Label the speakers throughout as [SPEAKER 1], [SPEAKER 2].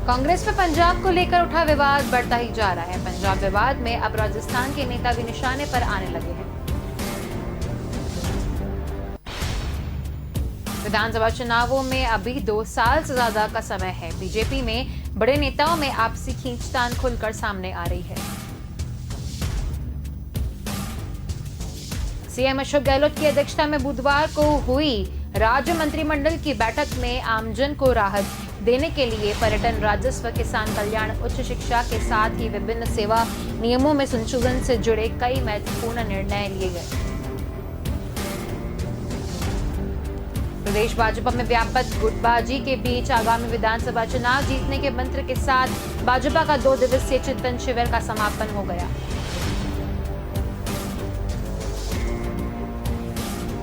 [SPEAKER 1] कांग्रेस में पंजाब को लेकर उठा विवाद बढ़ता ही जा रहा है। पंजाब विवाद में अब राजस्थान के नेता भी निशाने पर आने लगे हैं। विधानसभा चुनावों में अभी 2 साल से ज्यादा का समय है। बीजेपी में बड़े नेताओं में आपसी खींचतान खुलकर सामने आ रही है। सीएम अशोक गहलोत की अध्यक्षता में बुधवार को हुई राज्य मंत्रिमंडल की बैठक में आमजन को राहत देने के लिए पर्यटन, राजस्व, किसान कल्याण, उच्च शिक्षा के साथ ही विभिन्न सेवा नियमों में संशोधन से जुड़े कई महत्वपूर्ण निर्णय लिए गए। प्रदेश भाजपा में व्यापक गुटबाजी के बीच आगामी विधानसभा चुनाव जीतने के मंत्र के साथ भाजपा का 2 दिवसीय चिंतन शिविर का समापन हो गया।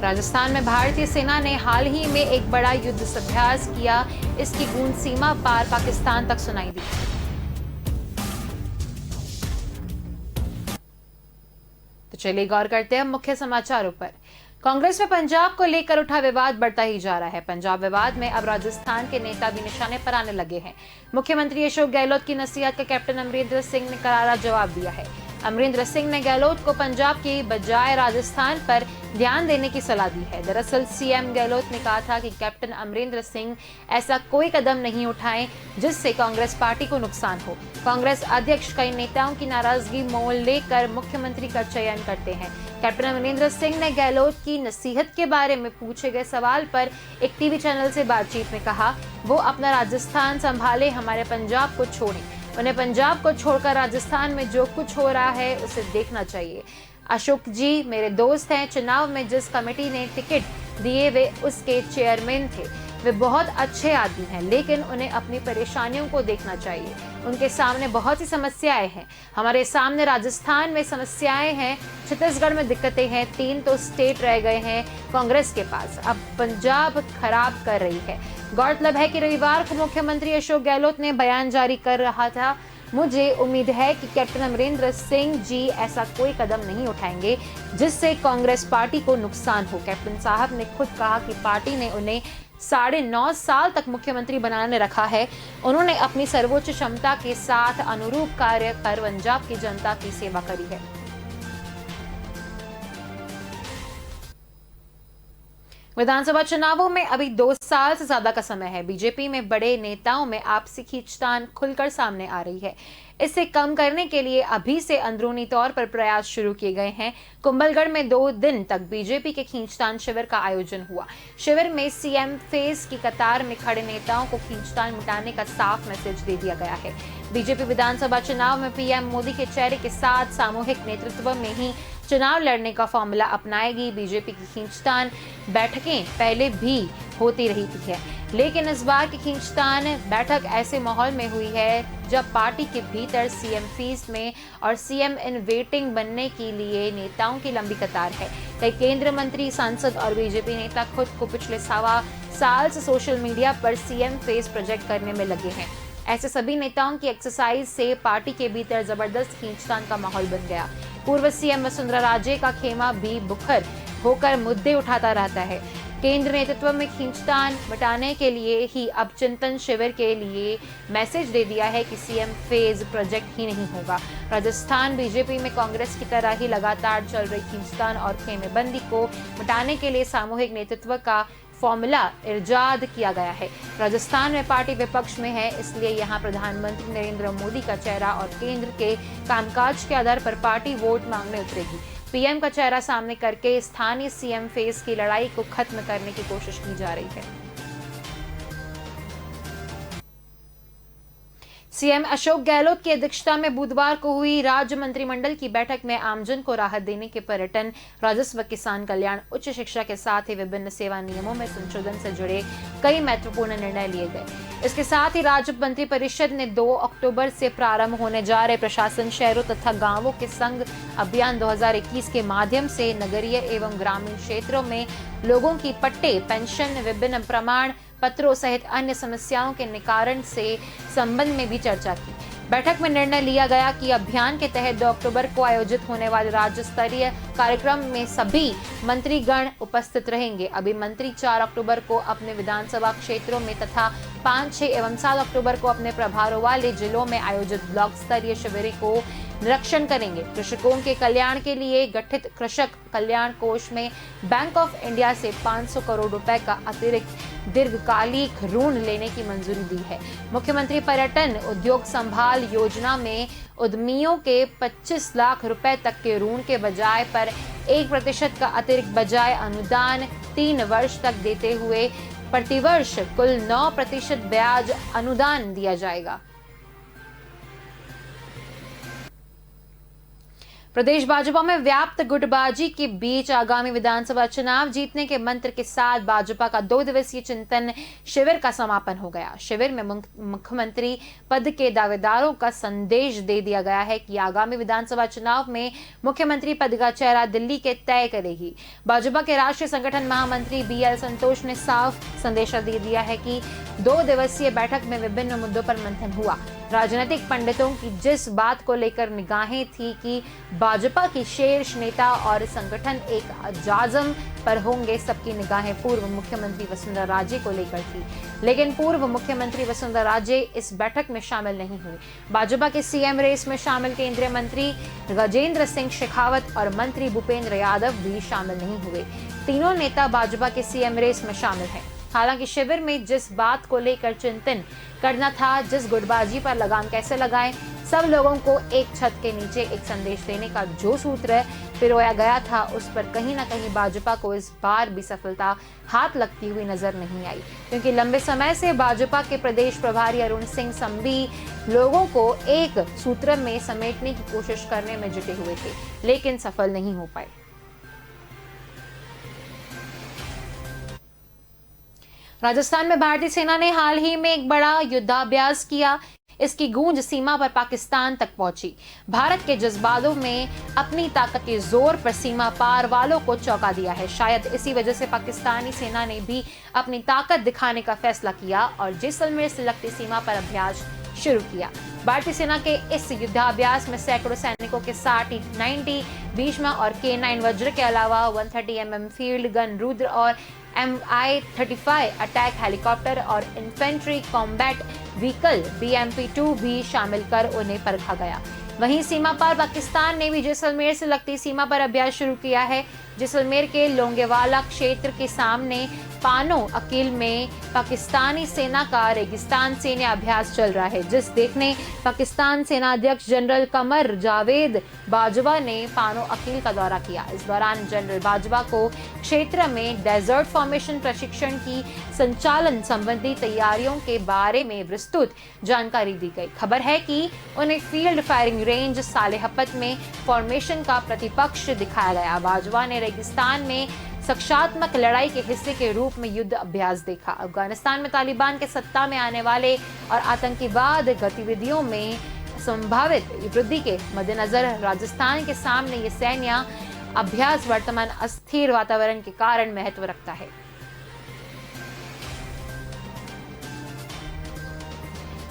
[SPEAKER 1] राजस्थान में भारतीय सेना ने हाल ही में एक बड़ा युद्ध अभ्यास किया। इसकी गूंज सीमा पार पाकिस्तान तक सुनाई दी। तो चलिए गौर करते हैं मुख्य समाचारों पर। कांग्रेस में पंजाब को लेकर उठा विवाद बढ़ता ही जा रहा है। पंजाब विवाद में अब राजस्थान के नेता भी निशाने पर आने लगे हैं। मुख्यमंत्री अशोक गहलोत की नसीहत का कैप्टन अमरिंदर सिंह ने करारा जवाब दिया है। अमरिंदर सिंह ने गहलोत को पंजाब की बजाय राजस्थान पर ध्यान देने की सलाह दी है। दरअसल सीएम गहलोत ने कहा था कि कैप्टन अमरिंदर सिंह ऐसा कोई कदम नहीं उठाएं जिससे कांग्रेस पार्टी को नुकसान हो। कांग्रेस अध्यक्ष कई नेताओं की नाराजगी मोल लेकर मुख्यमंत्री का चयन करते हैं। कैप्टन अमरिंदर सिंह ने गहलोत की नसीहत के बारे में पूछे गए सवाल पर एक टीवी चैनल से बातचीत में कहा, वो अपना राजस्थान संभाले, हमारे पंजाब को छोड़ें। उन्हें पंजाब को छोड़कर राजस्थान में जो कुछ हो रहा है उसे देखना चाहिए। अशोक जी मेरे दोस्त हैं। चुनाव में जिस कमेटी ने टिकट दिए वे उसके चेयरमैन थे। वे बहुत अच्छे आदमी हैं, लेकिन उन्हें अपनी परेशानियों को देखना चाहिए। उनके सामने बहुत सी समस्याएं हैं। हमारे सामने राजस्थान में समस्याएं हैं, छत्तीसगढ़ में दिक्कतें हैं, 3 तो स्टेट रह गए हैं कांग्रेस के पास। अब पंजाब खराब कर रही है। गौरतलब है कि रविवार को मुख्यमंत्री अशोक गहलोत ने बयान जारी कर रहा था, मुझे उम्मीद है कि कैप्टन अमरिंदर सिंह जी ऐसा कोई कदम नहीं उठाएंगे जिससे कांग्रेस पार्टी को नुकसान हो। कैप्टन साहब ने खुद कहा कि पार्टी ने उन्हें 9.5 साल तक मुख्यमंत्री बनाने रखा है। उन्होंने अपनी सर्वोच्च क्षमता के साथ अनुरूप कार्य कर पंजाब की जनता की सेवा करी है। विधानसभा चुनावों में अभी 2 साल से ज्यादा का समय है। बीजेपी में बड़े नेताओं में आपसी खींचतान खुलकर सामने आ रही है। इसे कम करने के लिए अभी से अंदरूनी तौर पर प्रयास शुरू किए गए हैं। कुंभलगढ़ में 2 दिन तक बीजेपी के खींचतान शिविर का आयोजन हुआ। शिविर में सीएम फेस की कतार में खड़े नेताओं को खींचतान मिटाने का साफ मैसेज दे दिया गया है। बीजेपी विधानसभा चुनाव में पीएम मोदी के चेहरे के साथ सामूहिक नेतृत्व में ही चुनाव लड़ने का फॉर्मूला अपनाएगी। बीजेपी की खींचतान बैठकें पहले भी होती रही है, लेकिन इस बार की खींचतान बैठक ऐसे माहौल में हुई है जब पार्टी के भीतर सीएम फीस में और सीएम इन वेटिंग बनने के लिए नेताओं की लंबी कतार है। कई केंद्रीय मंत्री, सांसद और बीजेपी नेता खुद को पिछले 1.25 साल से सोशल मीडिया पर सीएम फेस प्रोजेक्ट करने में लगे हैं। ऐसे सभी नेताओं की एक्सरसाइज से पार्टी के भीतर जबरदस्त खींचतान का माहौल बन गया। पूर्व सीएम वसुंधरा राजे का खेमा भी बुखर होकर मुद्दे उठाता रहता है। केंद्र नेतृत्व में खींचतान मिटाने के लिए ही अब चिंतन शिविर के लिए मैसेज दे दिया है कि सीएम फेज प्रोजेक्ट ही नहीं होगा। राजस्थान बीजेपी में कांग्रेस की तरह ही लगातार चल रही खींचतान और खेमेबंदी को मिटाने के लिए सामूहिक नेतृत्व का फॉर्मूला इजाद किया गया है। राजस्थान में पार्टी विपक्ष में है, इसलिए यहां प्रधानमंत्री नरेंद्र मोदी का चेहरा और केंद्र के कामकाज के आधार पर पार्टी वोट मांगने उतरेगी। पीएम का चेहरा सामने करके स्थानीय सीएम फेस की लड़ाई को खत्म करने की कोशिश की जा रही है। सीएम अशोक गहलोत की अध्यक्षता में बुधवार को हुई राज्य मंत्रिमंडल की बैठक में आमजन को राहत देने के पर्यटन, राजस्व, किसान कल्याण, उच्च शिक्षा के साथ ही विभिन्न सेवा नियमों में संशोधन से जुड़े कई महत्वपूर्ण निर्णय लिए गए। इसके साथ ही राज्य मंत्रिपरिषद ने 2 अक्टूबर से प्रारंभ होने जा रहे प्रशासन शहरों तथा गांवों के संग अभियान 2021 के माध्यम से नगरीय एवं ग्रामीण क्षेत्रों में लोगों की पट्टे, पेंशन, विभिन्न प्रमाण पत्रों सहित अन्य समस्याओं के निवारण से संबंध में भी चर्चा की। बैठक में निर्णय लिया गया कि अभियान के तहत 2 अक्टूबर को आयोजित होने वाले राज्य स्तरीय कार्यक्रम में सभी मंत्रीगण उपस्थित रहेंगे। अभी मंत्री 4 अक्टूबर को अपने विधानसभा क्षेत्रों में तथा 5, 6 एवं 7 अक्टूबर को अपने प्रभारों वाले जिलों में आयोजित ब्लॉक स्तरीय शिविरों को निरीक्षण करेंगे। कृषकों के कल्याण के लिए गठित कृषक कल्याण कोष में बैंक ऑफ इंडिया से 500 करोड़ रुपए का अतिरिक्त दीर्घकालिक ऋण लेने की मंजूरी दी है। मुख्यमंत्री पर्यटन उद्योग संभाल योजना में उद्यमियों के 25 लाख रुपए तक के ऋण के बजाय पर 1% का अतिरिक्त बजाय अनुदान 3 वर्ष तक देते हुए प्रतिवर्ष कुल 9% ब्याज अनुदान दिया जाएगा। प्रदेश भाजपा में व्याप्त गुटबाजी के बीच आगामी विधानसभा चुनाव जीतने के मंत्र के साथ भाजपा का 2 दिवसीय चिंतन शिविर का समापन हो गया। शिविर में मुख्यमंत्री पद के दावेदारों का संदेश दे दिया गया है कि आगामी विधानसभा चुनाव में मुख्यमंत्री पद का चेहरा दिल्ली के तय करेगी। भाजपा के राष्ट्रीय संगठन महामंत्री BL संतोष ने साफ संदेश दे दिया है कि 2 दिवसीय बैठक में विभिन्न मुद्दों पर मंथन हुआ। राजनीतिक पंडितों की जिस बात को लेकर निगाहें थी कि भाजपा की शीर्ष नेता और संगठन एक जाजम पर होंगे, सबकी निगाहें पूर्व मुख्यमंत्री वसुंधरा राजे को लेकर थी। लेकिन पूर्व मुख्यमंत्री वसुंधरा राजे इस बैठक में शामिल नहीं हुई। भाजपा के CM रेस में शामिल केंद्रीय मंत्री गजेंद्र सिंह शेखावत और मंत्री भूपेंद्र यादव भी शामिल नहीं हुए। तीनों नेता भाजपा के CM रेस में शामिल हैं। हालांकि शिविर में जिस बात को लेकर चिंतन करना था, जिस गुटबाजी पर लगाम कैसे लगाएं, सब लोगों को एक छत के नीचे एक संदेश देने का जो सूत्र पिरोया गया था, उस पर कहीं ना कहीं भाजपा को इस बार भी सफलता हाथ लगती हुई नजर नहीं आई, क्योंकि लंबे समय से भाजपा के प्रदेश प्रभारी अरुण सिंह संघवी लोगों को एक सूत्र में समेटने की कोशिश करने में जुटे हुए थे, लेकिन सफल नहीं हो पाए। राजस्थान में भारतीय सेना ने हाल ही में एक बड़ा युद्धाभ्यास किया। इसकी गूंज सीमा पर पाकिस्तान तक पहुंची। भारत के जज्बातों में अपनी ताकत के जोर पर सीमा पार वालों को चौंका दिया है। शायद इसी वजह से पाकिस्तानी सेना ने भी अपनी ताकत दिखाने का फैसला किया और जैसलमेर से लगती सीमा पर अभ्यास शुरू किया। भारतीय सेना के इस युद्धाभ्यास में सैकड़ों सैनिकों के साथ T-90 भीष्मा और K9 वज्र के अलावा 130 mm फील्ड गन रुद्र और Mi-35 अटैक हेलीकॉप्टर और इन्फेंट्री कॉम्बैट व्हीकल BMP-2 भी शामिल कर उन्हें परखा गया। वहीं सीमा पार पाकिस्तान ने भी जैसलमेर से लगती सीमा पर अभ्यास शुरू किया है। जैसलमेर के लोंगेवाला क्षेत्र के सामने पानो अकील में पाकिस्तानी सेना का रेगिस्तान सैन्य अभ्यास चल रहा है, जिस देखने पाकिस्तान सेना अध्यक्ष जनरल कमर जावेद बाजवा ने पानो अकील का दौरा किया। इस दौरान जनरल बाजवा को क्षेत्र में डेजर्ट फॉर्मेशन प्रशिक्षण की संचालन संबंधी तैयारियों के बारे में विस्तृत जानकारी दी गई। खबर है कि उन्हें फील्ड फायरिंग रेंज सालेहपत में फॉर्मेशन का प्रतिपक्ष दिखाया गया। बाजवा ने रेगिस्तान में सक्षात्मक लड़ाई के हिस्से के रूप में युद्ध अभ्यास देखा। अफगानिस्तान में तालिबान के सत्ता में आने वाले और आतंकवाद गतिविधियों में संभावित वृद्धि के मद्देनजर राजस्थान के सामने ये सैन्य अभ्यास वर्तमान अस्थिर वातावरण के कारण महत्व रखता है।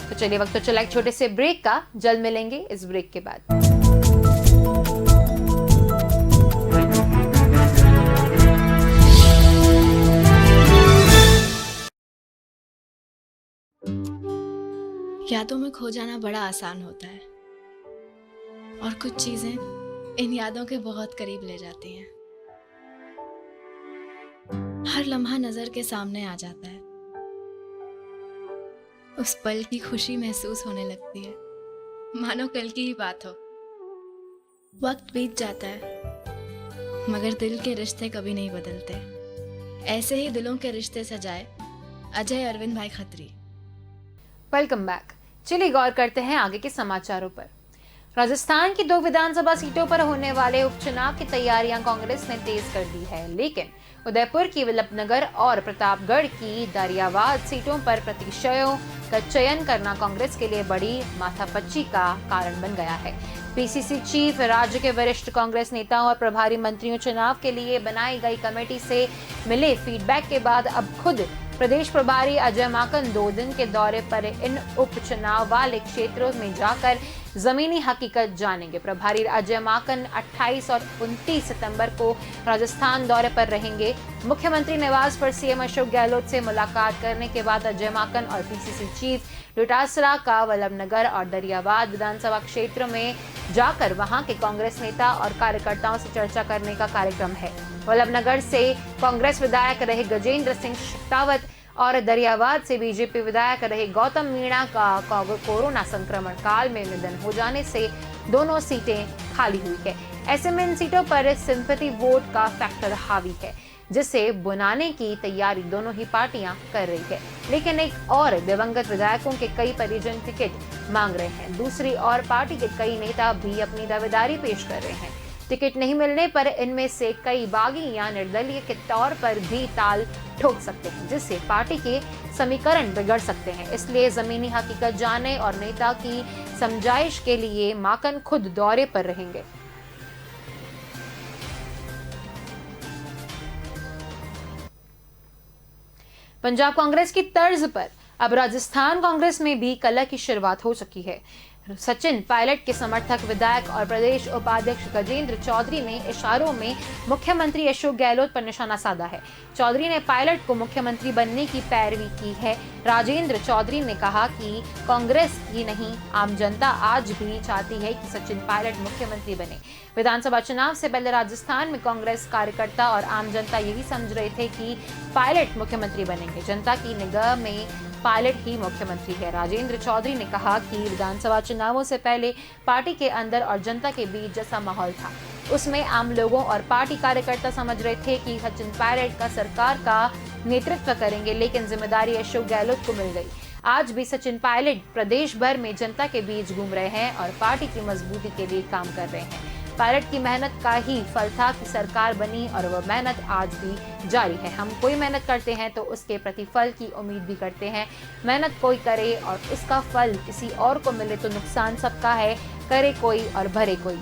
[SPEAKER 1] तो चलिए वक्त तो चला एक छोटे से ब्रेक का, जल्द मिलेंगे इस ब्रेक के बाद।
[SPEAKER 2] यादों में खो जाना बड़ा आसान होता है और कुछ चीजें इन यादों के बहुत करीब ले जाती हैं। हर लम्हा नजर के सामने आ जाता है, उस पल की खुशी महसूस होने लगती है, मानो कल की ही बात हो। वक्त बीत जाता है मगर दिल के रिश्ते कभी नहीं बदलते। ऐसे ही दिलों के रिश्ते सजाए अजय अरविंद भाई खत्री।
[SPEAKER 1] Welcome back. चलिए गौर करते हैं आगे के समाचारों पर। राजस्थान की 2 विधानसभा सीटों पर होने वाले उपचुनाव की तैयारियां कांग्रेस ने तेज कर दी है, लेकिन उदयपुर की विलपनगर और प्रतापगढ़ की दारियावाद सीटों पर प्रत्याशियों का चयन करना कांग्रेस के लिए बड़ी माथापच्ची का कारण बन गया है। PCC चीफ राज्य के वरिष्ठ कांग्रेस नेताओं और प्रभारी मंत्रियों चुनाव के लिए बनाई गई कमेटी से मिले फीडबैक के बाद अब खुद प्रदेश प्रभारी अजय माकन 2 दिन के दौरे पर इन उपचुनाव वाले क्षेत्रों में जाकर जमीनी हकीकत जानेंगे। प्रभारी अजय माकन 28 और 29 सितंबर को राजस्थान दौरे पर रहेंगे। मुख्यमंत्री निवास पर सीएम अशोक गहलोत से मुलाकात करने के बाद अजय माकन और पीसीसी चीफ डोटासरा का वल्लभनगर और दरियाबाद विधानसभा क्षेत्र में जाकर वहां के कांग्रेस नेता और कार्यकर्ताओं से चर्चा करने का कार्यक्रम है। वल्लभनगर से कांग्रेस विधायक रहे गजेंद्र सिंह शेखावत और दरियाबाद से बीजेपी विधायक रहे गौतम मीणा का कोरोना संक्रमण काल में निधन हो जाने से दोनों सीटें खाली हुई है। ऐसे में इन सीटों पर सिंपैथी वोट का फैक्टर हावी है, जिसे बुनाने की तैयारी दोनों ही पार्टियां कर रही है। लेकिन एक और दिवंगत विधायकों के कई परिजन टिकट मांग रहे हैं। दूसरी ओर पार्टी के कई नेता भी अपनी दावेदारी पेश कर रहे हैं। टिकट नहीं मिलने पर इनमें से कई बागी या निर्दलीय के तौर पर भी ताल ठोक सकते हैं, जिससे पार्टी के समीकरण बिगड़ सकते हैं। इसलिए जमीनी हकीकत जानने और नेता की समझाइश के लिए माकन खुद दौरे पर रहेंगे। पंजाब कांग्रेस की तर्ज पर अब राजस्थान कांग्रेस में भी कलह की शुरुआत हो चुकी है। सचिन पायलट के समर्थक विधायक और प्रदेश उपाध्यक्ष गजेंद्र चौधरी ने इशारों में मुख्यमंत्री अशोक गहलोत पर निशाना साधा है। चौधरी ने पायलट को मुख्यमंत्री बनने की पैरवी की है। राजेंद्र चौधरी ने कहा कि कांग्रेस ही नहीं, आम जनता आज भी चाहती है कि सचिन पायलट मुख्यमंत्री बने। विधानसभा चुनाव से पहले राजस्थान में कांग्रेस कार्यकर्ता और आम जनता यही समझ रहे थे कि पायलट मुख्यमंत्री बनेंगे। जनता की निगाह में पायलट ही मुख्यमंत्री है। राजेंद्र चौधरी ने कहा कि विधानसभा चुनावों से पहले पार्टी के अंदर और जनता के बीच जैसा माहौल था, उसमें आम लोगों और पार्टी कार्यकर्ता समझ रहे थे कि सचिन पायलट का सरकार का नेतृत्व करेंगे, लेकिन जिम्मेदारी अशोक गहलोत को मिल गई। आज भी सचिन पायलट प्रदेश भर में जनता के बीच घूम रहे हैं और पार्टी की मजबूती के लिए काम कर रहे हैं। पायलट की मेहनत का ही फल था कि सरकार बनी और वह मेहनत आज भी जारी है। हम कोई मेहनत करते हैं तो उसके प्रतिफल की उम्मीद भी करते हैं। मेहनत कोई करे और उसका फल किसी और को मिले तो नुकसान सबका है, करे कोई और भरे कोई।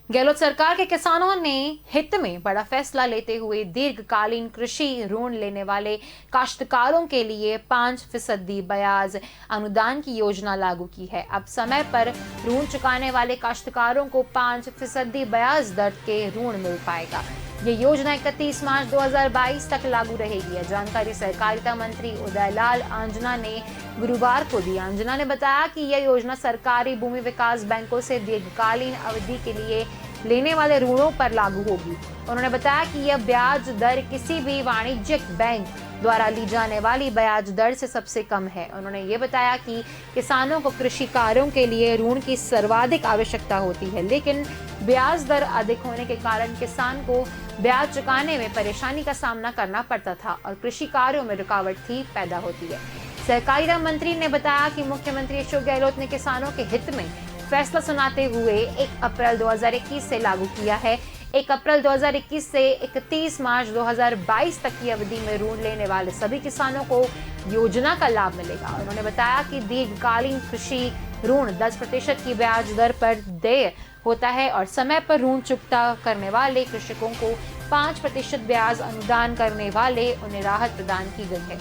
[SPEAKER 1] गहलोत सरकार के किसानों ने हित में बड़ा फैसला लेते हुए दीर्घकालीन कृषि ऋण लेने वाले काश्तकारों के लिए 5% ब्याज अनुदान की योजना लागू की है। अब समय पर ऋण चुकाने वाले काश्तकारों को 5% ब्याज दर के ऋण मिल पाएगा। ये योजना 31 मार्च 2022 तक लागू रहेगी। जानकारी सहकारिता मंत्री उदयलाल आंजना ने गुरुवार को दी। आंजना ने बताया कि यह योजना सरकारी भूमि विकास बैंकों से दीर्घकालीन अवधि के लिए लेने वाले ऋणों पर लागू होगी। उन्होंने बताया कि यह ब्याज दर किसी भी वाणिज्यिक बैंक द्वारा ली जाने वाली ब्याज दर से सबसे कम है। उन्होंने ये बताया कि किसानों को कृषि कार्यों के लिए ऋण की सर्वाधिक आवश्यकता होती है, लेकिन ब्याज दर अधिक होने के कारण किसान को ब्याज चुकाने में परेशानी का सामना करना पड़ता था और कृषि कार्यों में रुकावट भी पैदा होती है। सहकारिता मंत्री ने बताया कि मुख्यमंत्री अशोक गहलोत ने किसानों के हित में फैसला सुनाते हुए 1 अप्रैल 2021 से लागू किया है। 1 अप्रैल 2021 से 31 मार्च 2022 तक की अवधि में ऋण लेने वाले सभी किसानों को योजना का लाभ मिलेगा। उन्होंने बताया कि दीर्घकालीन कृषि ऋण 10% की ब्याज दर पर देय होता है और समय पर ऋण चुकता करने वाले कृषकों को 5% ब्याज अनुदान करने वाले उन्हें राहत प्रदान की गई है।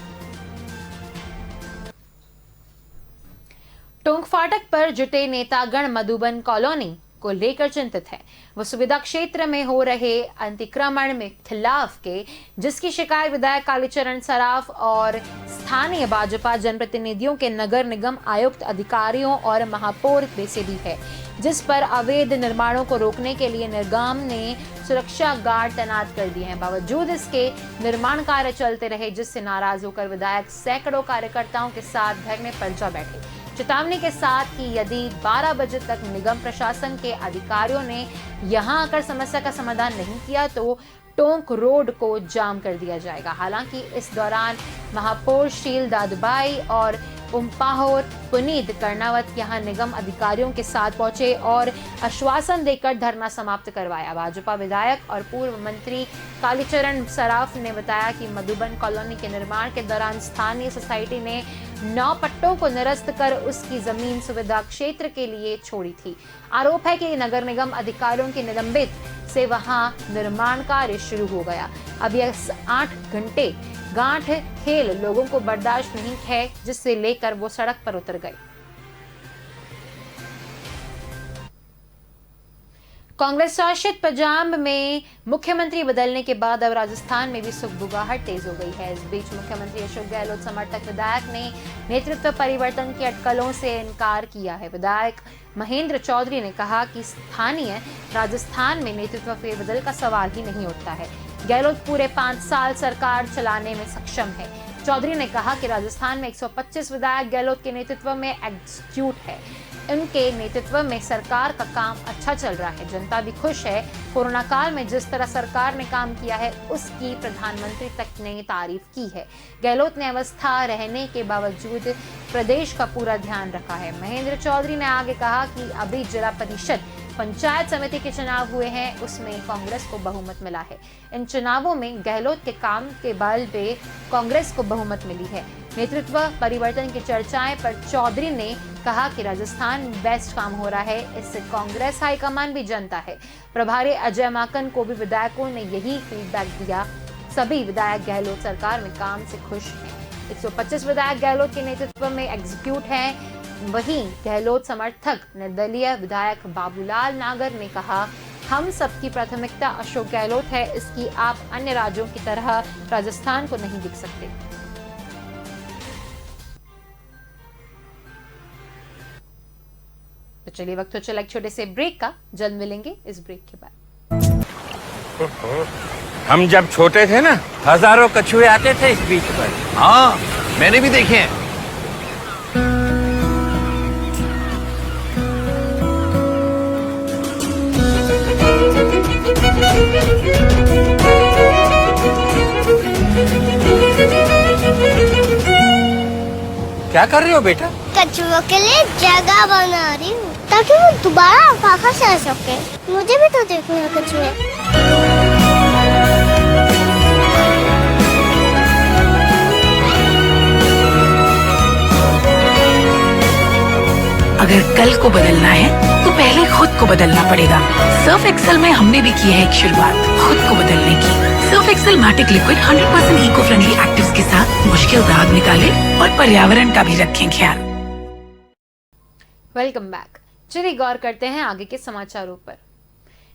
[SPEAKER 1] टोंक फाटक पर जुटे नेतागण मधुबन कॉलोनी को लेकर चिंतित है। वो सुविधा क्षेत्र में हो रहे अतिक्रमण में खिलाफ के जिसकी शिकायत विधायक कालीचरण सराफ और स्थानीय भाजपा जनप्रतिनिधियों के नगर निगम आयुक्त अधिकारियों और महापौर से भी है, जिस पर अवैध निर्माणों को रोकने के लिए निगम ने सुरक्षा गार्ड तैनात कर दिए हैं। बावजूद इसके निर्माण कार्य चलते रहे, जिससे नाराज होकर विधायक सैकड़ों कार्यकर्ताओं के साथ धरने पर जा बैठे, चेतावनी के साथ कि यदि 12 बजे तक निगम प्रशासन के अधिकारियों ने यहां आकर समस्या का समाधान नहीं किया तो टोंक रोड को जाम कर दिया जाएगा। हालांकि इस दौरान महापौर शील दादबाई और उम्पाहोर पुनीत कर्णावत यहां निगम अधिकारियों के साथ पहुंचे और आश्वासन देकर धरना समाप्त करवाया। भाजपा विधायक और पूर्व मंत्री कालीचरण सराफ ने बताया कि मधुबन कॉलोनी के निर्माण के दौरान स्थानीय सोसाइटी ने 9 पट्टों को निरस्त कर उसकी जमीन सुविधा क्षेत्र के लिए छोड़ी थी। आरोप है कि नगर निगम अधिकारियों की निलंबित से वहां निर्माण कार्य शुरू हो गया। अब यह 8 घंटे गांठ खेल लोगों को बर्दाश्त नहीं है, जिससे लेकर वो सड़क पर उतर गए। कांग्रेस शासित पंजाब में मुख्यमंत्री बदलने के बाद अब राजस्थान में भी सुगबुगाहट तेज हो गई है। इस बीच मुख्यमंत्री अशोक गहलोत समर्थक विधायक ने नेतृत्व परिवर्तन की अटकलों से इनकार किया है। विधायक महेंद्र चौधरी ने कहा कि स्थानीय राजस्थान में नेतृत्व फेरबदल का सवाल ही नहीं उठता है। गहलोत पूरे 5 साल सरकार चलाने में सक्षम है। चौधरी ने कहा कि राजस्थान में 125 विधायक गहलोत के नेतृत्व में एग्जीक्यूट है। उनके नेतृत्व में सरकार का काम अच्छा चल रहा है, जनता भी खुश है। कोरोना काल में जिस तरह सरकार ने काम किया है, उसकी प्रधानमंत्री तक ने तारीफ की है। गहलोत ने अवस्था रहने के बावजूद प्रदेश का पूरा ध्यान रखा है। महेंद्र चौधरी ने आगे कहा कि अभी जिला परिषद पंचायत समिति के चुनाव हुए हैं, उसमें कांग्रेस को बहुमत मिला है। इन चुनावों में गहलोत के काम के बल पे कांग्रेस को बहुमत मिली है। नेतृत्व परिवर्तन की चर्चाएं पर चौधरी ने कहा कि राजस्थान में बेस्ट काम हो रहा है, इससे कांग्रेस हाईकमान भी जानता है। प्रभारी अजय माकन को भी विधायकों ने यही फीडबैक दिया। सभी विधायक गहलोत सरकार में काम से खुश हैं। 125 विधायक गहलोत के नेतृत्व में एग्जीक्यूट हैं। वहीं गहलोत समर्थक निर्दलीय विधायक बाबूलाल नागर ने कहा, हम सबकी प्राथमिकता अशोक गहलोत है, इसकी आप अन्य राज्यों की तरह राजस्थान को नहीं दिख सकते। तो चलिए वक्त हो चला एक छोटे से ब्रेक का, जल्द मिलेंगे इस ब्रेक के बाद।
[SPEAKER 3] हम जब छोटे थे ना, हजारों कछुए आते थे इस बीच पर।
[SPEAKER 4] हाँ, मैंने भी देखे हैं।
[SPEAKER 3] क्या कर रही हो बेटा?
[SPEAKER 5] कछुओं के लिए जगह बना रही हूँ ताकि वो दोबारा वापस आ सके। मुझे भी तो देखना है कछुए।
[SPEAKER 6] अगर कल को बदलना है तो पहले खुद को बदलना पड़ेगा। सर्फ एक्सेल में हमने भी की है एक शुरुआत खुद को बदलने की। Surf Excel matic liquid 100% eco friendly actives के साथ मुश्किल दाग निकाले और पर्यावरण का भी रखें ख्याल।
[SPEAKER 1] Welcome back. चलिए गौर करते हैं आगे के समाचारों पर।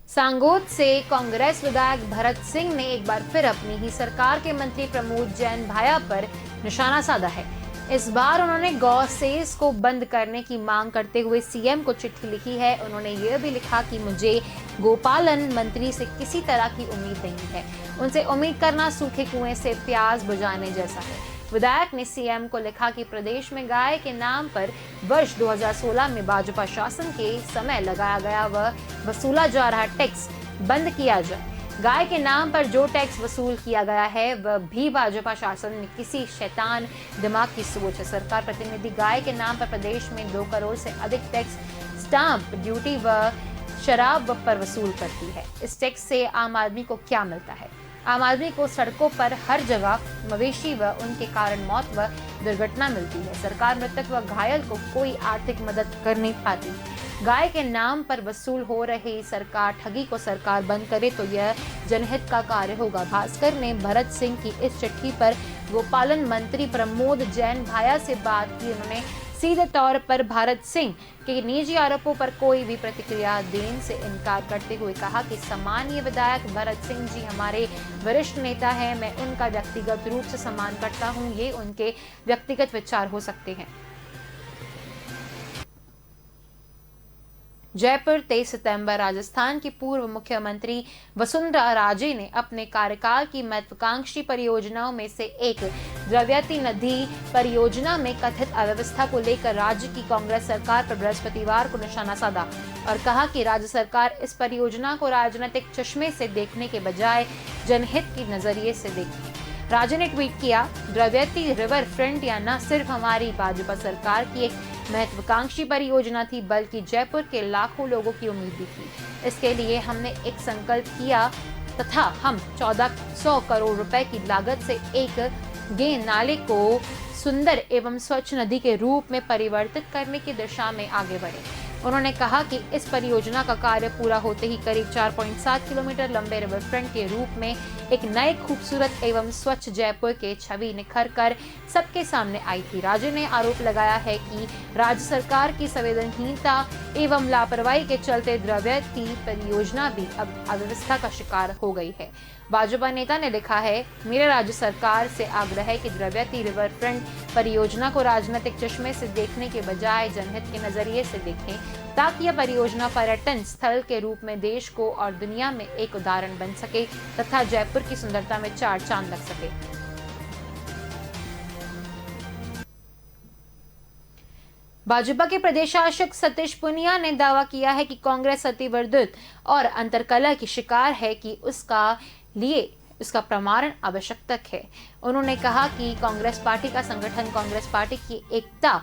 [SPEAKER 1] सांगोद से कांग्रेस विधायक भरत सिंह ने एक बार फिर अपनी ही सरकार के मंत्री प्रमोद जैन भाया पर निशाना साधा है। इस बार उन्होंने गौ सेस को बंद करने की मांग करते हुए सीएम को चिट्ठी लिखी है। उन्होंने यह भी लिखा कि मुझे गोपालन मंत्री से किसी तरह की उम्मीद नहीं है। उनसे उम्मीद करना सूखे कुएं से प्याज बुझाने जैसा है। विधायक ने सीएम को लिखा कि प्रदेश में गाय के नाम पर वर्ष 2016 में भाजपा शासन के समय लगाया गया व वसूला जा रहा टैक्स बंद किया जाए। गाय के नाम पर जो टैक्स वसूल किया गया है वह भी भाजपा शासन में किसी शैतान दिमाग की सोच है। सरकार प्रतिनिधि गाय के नाम पर प्रदेश में 2 करोड़ से अधिक टैक्स, स्टाम्प ड्यूटी व शराब पर वसूल करती है। इस टैक्स से आम आदमी को क्या मिलता है? आम आदमी को सड़कों पर हर जगह मवेशी व उनके कारण मौत व दुर्घटना मिलती है। सरकार मृतक व घायल को कोई आर्थिक मदद कर नहीं पाती। गाय के नाम पर वसूल हो रही सरकार ठगी को सरकार बंद करे तो यह जनहित का कार्य होगा। भास्कर ने भरत सिंह की इस चिट्ठी पर गोपालन मंत्री प्रमोद जैन भाया से बात की। उन्होंने सीधे तौर पर भरत सिंह के निजी आरोपों पर कोई भी प्रतिक्रिया देने से इनकार करते हुए कहा कि सम्मानीय विधायक भरत सिंह जी हमारे वरिष्ठ नेता हैं। मैं उनका व्यक्तिगत रूप से सम्मान करता हूं। ये उनके व्यक्तिगत विचार हो सकते हैं। जयपुर 23 सितंबर। राजस्थान की पूर्व मुख्यमंत्री वसुंधरा राजे ने अपने कार्यकाल की महत्वाकांक्षी परियोजनाओं में से एक द्रव्यवती नदी परियोजना में कथित अव्यवस्था को लेकर राज्य की कांग्रेस सरकार पर बृहस्पतिवार को निशाना साधा और कहा कि राज्य सरकार इस परियोजना को राजनीतिक चश्मे से देखने के बजाय जनहित के नजरिए से देखे। राजे ने ट्वीट किया, द्रव्यवती रिवर फ्रंट या न सिर्फ हमारी भाजपा सरकार की एक महत्वाकांक्षी परियोजना थी बल्कि जयपुर के लाखों लोगों की उम्मीद भी थी। इसके लिए हमने एक संकल्प किया तथा हम 1400 करोड़ रुपए की लागत से एक गेंद नाले को सुंदर एवं स्वच्छ नदी के रूप में परिवर्तित करने की दिशा में आगे बढ़े। उन्होंने कहा कि इस परियोजना का कार्य पूरा होते ही करीब 4.7 किलोमीटर लंबे रिवर फ्रंट के रूप में एक नए खूबसूरत एवं स्वच्छ जयपुर के छवि निखर कर सबके सामने आई थी। राजे ने आरोप लगाया है कि राज्य सरकार की संवेदनहीनता एवं लापरवाही के चलते द्रव्यवती परियोजना भी अब अव्यवस्था का शिकार हो गई है। भाजपा नेता ने लिखा है, मेरा राज्य सरकार से आग्रह है कि द्रव्यवती रिवर फ्रंट परियोजना को राजनीतिक चश्मे से देखने के बजाय जनहित के नजरिए से देखें, ताकि यह परियोजना पर्यटन स्थल के रूप में देश को और दुनिया में एक उदाहरण बन सके तथा जयपुर की सुंदरता में चार चांद लग सके। भाजपा के प्रदेशाध्यक्ष सतीश पूनिया ने दावा किया है कि कांग्रेस अतिवर्धित और अंतरकलह की शिकार है कि उसका प्रमाण आवश्यक तक है। उन्होंने कहा कि कांग्रेस पार्टी का संगठन कांग्रेस पार्टी की एकता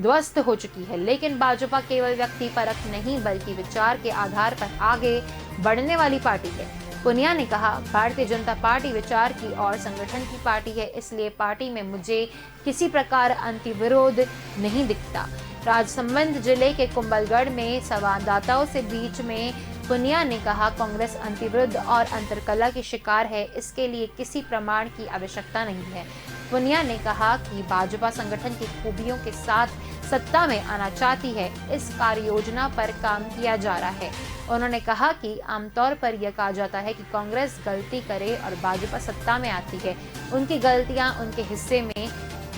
[SPEAKER 1] ध्वस्त हो चुकी है, लेकिन भाजपा केवल व्यक्ति परख नहीं बल्कि विचार के आधार पर आगे बढ़ने वाली पार्टी है। पूनिया ने कहा, भारतीय जनता पार्टी विचार की और संगठन की पार्टी है, इसलिए पार्टी में मुझे किसी प्रकार अंतर्विरोध नहीं दिखता। राजसमंद जिले के कुंभलगढ़ में संवाददाताओं से बीच में पूनिया ने कहा, कांग्रेस अंतर्विरोध और अंतरकलह की शिकार है, इसके लिए किसी प्रमाण की आवश्यकता नहीं है। पूनिया ने कहा कि भाजपा संगठन की खूबियों के साथ सत्ता में आना चाहती है, इस कार्य योजना पर काम किया जा रहा है। उन्होंने कहा कि आमतौर पर यह कहा जाता है कि कांग्रेस गलती करे और भाजपा सत्ता में आती है, उनकी गलतियां उनके हिस्से में,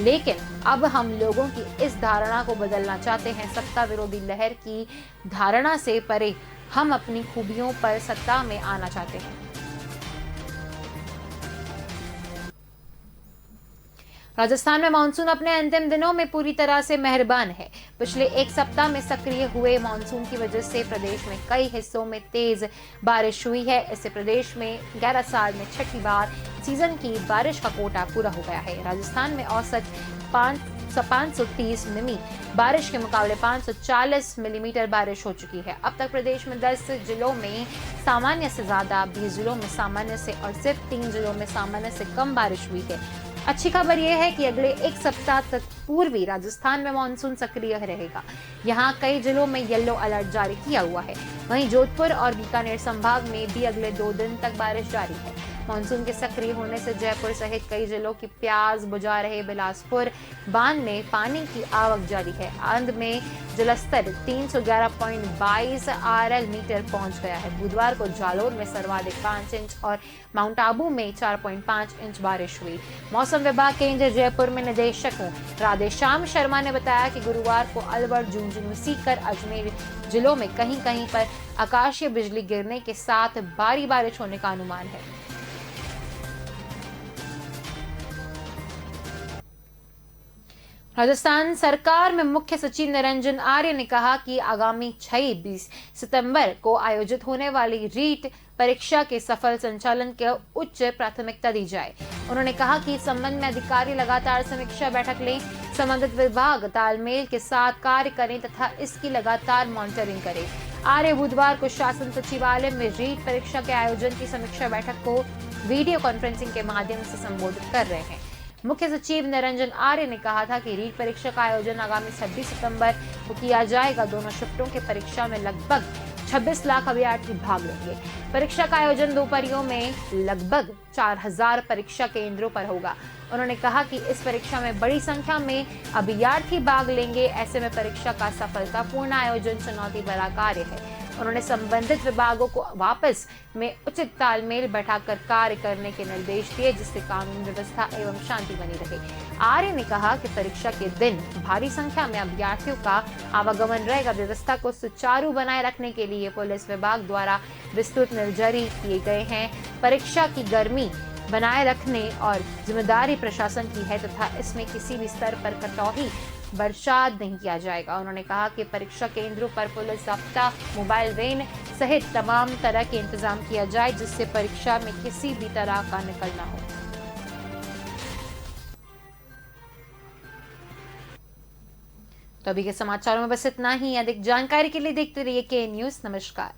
[SPEAKER 1] लेकिन अब हम लोगों की इस धारणा को बदलना चाहते हैं। सत्ता विरोधी लहर की धारणा से परे हम अपनी खूबियों पर सत्ता में आना चाहते हैं। राजस्थान में मानसून अपने अंतिम दिनों में पूरी तरह से मेहरबान है। पिछले एक सप्ताह में सक्रिय हुए मानसून की वजह से प्रदेश में कई हिस्सों में तेज बारिश हुई है। इससे प्रदेश में 11 साल में छठी बार सीजन की बारिश का कोटा पूरा हो गया है। राजस्थान में औसत 530 मिमी बारिश के मुकाबले 540 मिलीमीटर बारिश हो चुकी है। अब तक प्रदेश में 10 जिलों में सामान्य से ज्यादा, 20 जिलों में सामान्य से और सिर्फ 3 जिलों में सामान्य से कम बारिश हुई है। अच्छी खबर यह है कि अगले एक सप्ताह तक पूर्वी राजस्थान में मानसून सक्रिय रहेगा। यहाँ कई जिलों में येलो अलर्ट जारी किया हुआ है। वहीं जोधपुर और बीकानेर संभाग में भी अगले 2 दिन तक बारिश जारी है। मानसून के सक्रिय होने से जयपुर सहित कई जिलों की प्यास बुझा रहे बिलासपुर बांध में पानी की आवक जारी है। बांध में जलस्तर 311.22 RL मीटर पहुंच गया है। बुधवार को जालोर में सर्वाधिक 5 इंच और माउंट आबू में 4.5 इंच बारिश हुई। मौसम विभाग केंद्र जयपुर में निदेशक राधेश्याम शर्मा ने बताया कि गुरुवार को अलवर, झुंझुनू, सीकर, अजमेर जिलों में कहीं कहीं पर आकाशीय बिजली गिरने के साथ भारी बारिश होने का अनुमान है। राजस्थान सरकार में मुख्य सचिव निरंजन आर्य ने कहा कि आगामी 26 सितंबर को आयोजित होने वाली रीट परीक्षा के सफल संचालन को उच्च प्राथमिकता दी जाए। उन्होंने कहा कि इस संबंध में अधिकारी लगातार समीक्षा बैठक लें, संबंधित विभाग तालमेल के साथ कार्य करें तथा इसकी लगातार मॉनिटरिंग करें। आर्य बुधवार को शासन सचिवालय में रीट परीक्षा के आयोजन की समीक्षा बैठक को वीडियो कॉन्फ्रेंसिंग के माध्यम से संबोधित कर रहे हैं। मुख्य सचिव निरंजन आर्य ने कहा था कि रीट परीक्षा का आयोजन आगामी 26 सितंबर को किया जाएगा। दोनों शिफ्टों के परीक्षा में लगभग 26 लाख अभ्यर्थी भाग लेंगे। परीक्षा का आयोजन 2 पारियों में लगभग 4000 परीक्षा केंद्रों पर होगा। उन्होंने कहा कि इस परीक्षा में बड़ी संख्या में अभ्यर्थी भाग लेंगे। ऐसे में परीक्षा का सफलतापूर्ण आयोजन चुनौती भरा कार्य है। उन्होंने संबंधित विभागों को वापस में उचित तालमेल बैठाकर कार्य करने के निर्देश दिए, जिससे कानून व्यवस्था एवं शांति बनी रहे। आर्य ने कहा कि परीक्षा के दिन भारी संख्या में अभ्यर्थियों का आवागमन रहेगा। व्यवस्था को सुचारू बनाए रखने के लिए पुलिस विभाग द्वारा विस्तृत निर्देश जारी किए गए हैं। परीक्षा की गर्मी बनाए रखने और जिम्मेदारी प्रशासन की है तथा इसमें किसी भी स्तर पर कटौती बर्दाश्त नहीं किया जाएगा। उन्होंने कहा कि परीक्षा केंद्रों पर पुलिस दफ्तर, मोबाइल वैन सहित तमाम तरह के इंतजाम किया जाए, जिससे परीक्षा में किसी भी तरह का नकल न हो। तो अभी के समाचारों में बस इतना ही। अधिक जानकारी के लिए देखते रहिए के न्यूज़। नमस्कार।